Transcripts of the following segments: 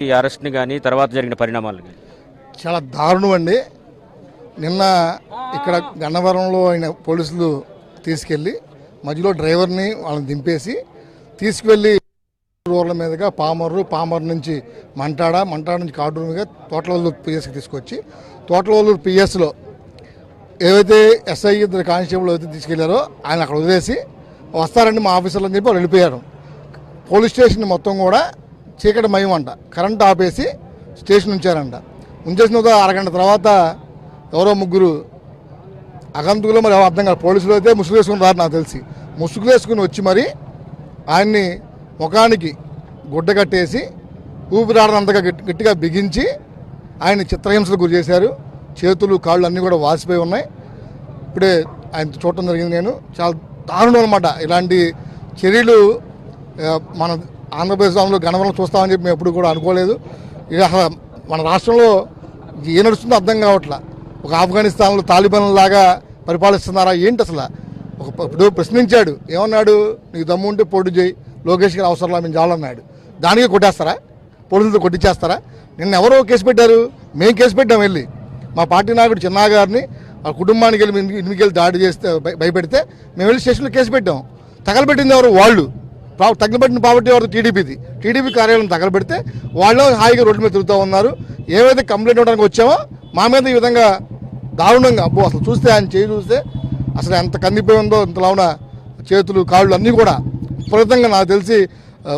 ఈ అరెస్ట్ని కానీ తర్వాత జరిగిన పరిణామాలు చాలా దారుణం అండి. నిన్న ఇక్కడ గన్నవరంలో అయిన పోలీసులు తీసుకెళ్ళి మధ్యలో డ్రైవర్ని వాళ్ళని దింపేసి తీసుకువెళ్ళి రోడ్ల మీదుగా పామరు నుంచి మంటాడ నుంచి కాటూరు మీద తోటలవల్లూరు పిఎస్కి తీసుకొచ్చి తోటలవల్లూరు పిఎస్లో ఏవైతే ఎస్ఐ ఇద్దరు కానిస్టేబుల్ అయితే తీసుకెళ్లారో ఆయన అక్కడ వదిలేసి వస్తారండి మా ఆఫీసర్లు అని చెప్పి వాళ్ళు వెళ్ళిపోయారు. పోలీస్ స్టేషన్ మొత్తం కూడా చీకటి మయం అంట, కరెంట్ ఆపేసి స్టేషన్ ఉంచారంట. ఉంచేసిన అరగంట తర్వాత ఎవరో ముగ్గురు అగంతుకులో మరి అర్థం కాదు, పోలీసులు అయితే ముసుగు వేసుకుని రారు నాకు తెలిసి, ముసుగులు వేసుకుని వచ్చి మరి ఆయన్ని ముఖానికి గుడ్డ కట్టేసి ఊపిరాడనంతగా గట్టిగా బిగించి ఆయన చిత్రహింసలకు గురి చేశారు. చేతులు కాళ్ళు అన్నీ కూడా వాసిపోయి ఉన్నాయి. ఇప్పుడే ఆయన చూడటం జరిగింది. నేను చాలా దారుణం అనమాట. ఇలాంటి చర్యలు మన ఆంధ్రప్రదేశ్లో గణవరం చూస్తామని చెప్పి మేము ఎప్పుడు కూడా అనుకోలేదు. ఇది అసలు మన రాష్ట్రంలో ఏ నడుస్తుందో అర్థం కావట్లా. ఒక ఆఫ్ఘనిస్తాన్లో తాలిబాన్ లాగా పరిపాలిస్తున్నారా ఏంటి అసలు? ఇప్పుడు ప్రశ్నించాడు, ఏమన్నాడు, నీకు దమ్ము ఉంటే పోటీ చేయి, లోకేష్ గారు అవసరంలా మేము చాలన్నాడు. దానికి కొట్టేస్తారా? పోలీసులతో కొట్టించేస్తారా? నిన్న ఎవరో కేసు పెట్టారు, మేము కేసు పెట్టాం. వెళ్ళి మా పార్టీ నాయకుడు చిన్నా గారిని ఆ కుటుంబానికి వెళ్ళి ఇంటికి వెళ్ళి దాడి చేస్తే భయపెడితే మేము వెళ్ళి స్టేషన్లో కేసు పెట్టాం. తగలబెట్టింది ఎవరు? వాళ్ళు. తగలబెట్టిన పార్టీ ఎవరు? టీడీపీ కార్యాలయం తగలబెడితే వాళ్ళు హాయిగా రోడ్డు మీద తిరుగుతూ ఉన్నారు. ఏవైతే కంప్లైంట్ ఇవ్వడానికి వచ్చామో మా మీద ఈ విధంగా దారుణంగా, అబ్బో అసలు చూస్తే ఆయన చేయి చూస్తే అసలు ఎంత కందిపోయి ఉందో, ఇంతలా ఉన్న చేతులు కాళ్ళు అన్నీ కూడా విపరీతంగా నాకు తెలిసి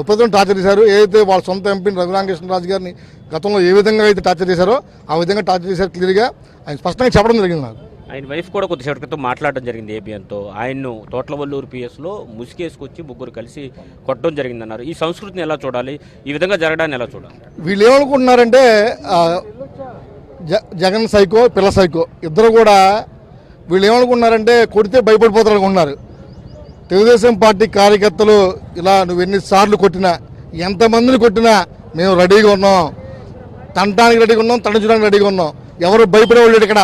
విపరీతంగా టార్చర్ చేశారు. ఏదైతే వాళ్ళ సొంత ఎంపీని రఘురామకృష్ణరాజు గారిని గతంలో ఏ విధంగా అయితే టార్చర్ చేశారో ఆ విధంగా టార్చర్ చేశారు. క్లియర్గా ఆయన స్పష్టంగా చెప్పడం జరిగింది. నాకు ఆయన వైఫ్ కూడా కొద్దిసేపటి క్రితం మాట్లాడడం జరిగింది ఏబిఎన్తో. ఆయన్ను తోట్లవల్లూరు పిఎస్లో ముసుగేసుకొచ్చి ముగ్గురు కలిసి కొట్టడం జరిగిందన్నారు. ఈ సంస్కృతిని ఎలా చూడాలి, ఈ విధంగా జరగడాన్ని ఎలా చూడాలి? వీళ్ళు ఏమనుకుంటున్నారంటే జగన్ సైకో, పిల్ల సైకో ఇద్దరు కూడా వీళ్ళు ఏమనుకున్నారంటే కొడితే భయపడిపోతారు అనుకుంటున్నారు. తెలుగుదేశం పార్టీ కార్యకర్తలు ఇలా నువ్వు ఎన్నిసార్లు కొట్టినా, ఎంతమందిని కొట్టినా మేము రెడీగా ఉన్నాం, తంటానికి రెడీగా ఉన్నాం, తండించడానికి రెడీగా ఉన్నాం. ఎవరు భయపడేవాళ్ళు ఇక్కడ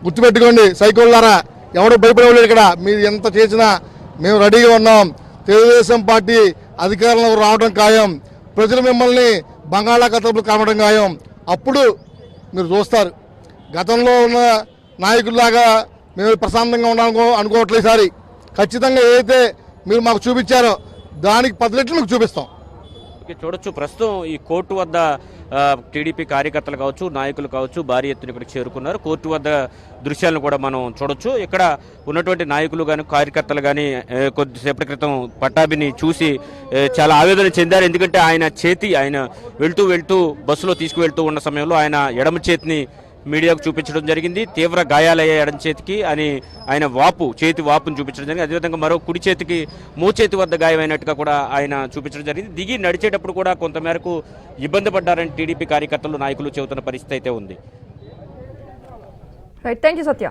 గుర్తుపెట్టుకోండి సైకోళ్ళారా, ఎవరు భయపడేవాళ్ళు ఇక్కడ. మీరు ఎంత చేసినా మేము రెడీగా ఉన్నాం. తెలుగుదేశం పార్టీ అధికారంలో రావడం ఖాయం, ప్రజలు మిమ్మల్ని బంగాళాఖాతంలో కావడం ఖాయం. అప్పుడు మీరు చూస్తారు. గతంలో ఉన్న నాయకుల్లాగా మేము ప్రశాంతంగా అనుకోవట్లేదు. ఈసారి ఖచ్చితంగా ఏదైతే మీరు మాకు చూపించారో దానికి 10 రెట్లు మీకు చూపిస్తాం. చూడొచ్చు, ప్రస్తుతం ఈ కోర్టు వద్ద టీడీపీ కార్యకర్తలు కావచ్చు, నాయకులు కావచ్చు భారీ ఎత్తున ఇక్కడికి చేరుకున్నారు. కోర్టు వద్ద దృశ్యాలను కూడా మనం చూడొచ్చు. ఇక్కడ ఉన్నటువంటి నాయకులు కానీ కార్యకర్తలు కానీ కొద్దిసేపటి క్రితం పట్టాభిని చూసి చాలా ఆవేదన చెందారు. ఎందుకంటే ఆయన వెళ్తూ బస్సులో తీసుకువెళ్తూ ఉన్న సమయంలో ఆయన ఎడమ చేతిని మీడియాకు చూపించడం జరిగింది. తీవ్ర గాయాలయ్యే ఎడమ చేతికి అని ఆయన చేతి వాపును చూపించడం జరిగింది. అదేవిధంగా మరో కుడి చేతికి మోచేతి వద్ద గాయమైనట్టుగా కూడా ఆయన చూపించడం జరిగింది. దిగి నడిచేటప్పుడు కూడా కొంతమేరకు ఇబ్బంది పడ్డారని టీడీపీ కార్యకర్తలు, నాయకులు చెబుతున్న పరిస్థితి అయితే ఉంది. Right, thank you Satya.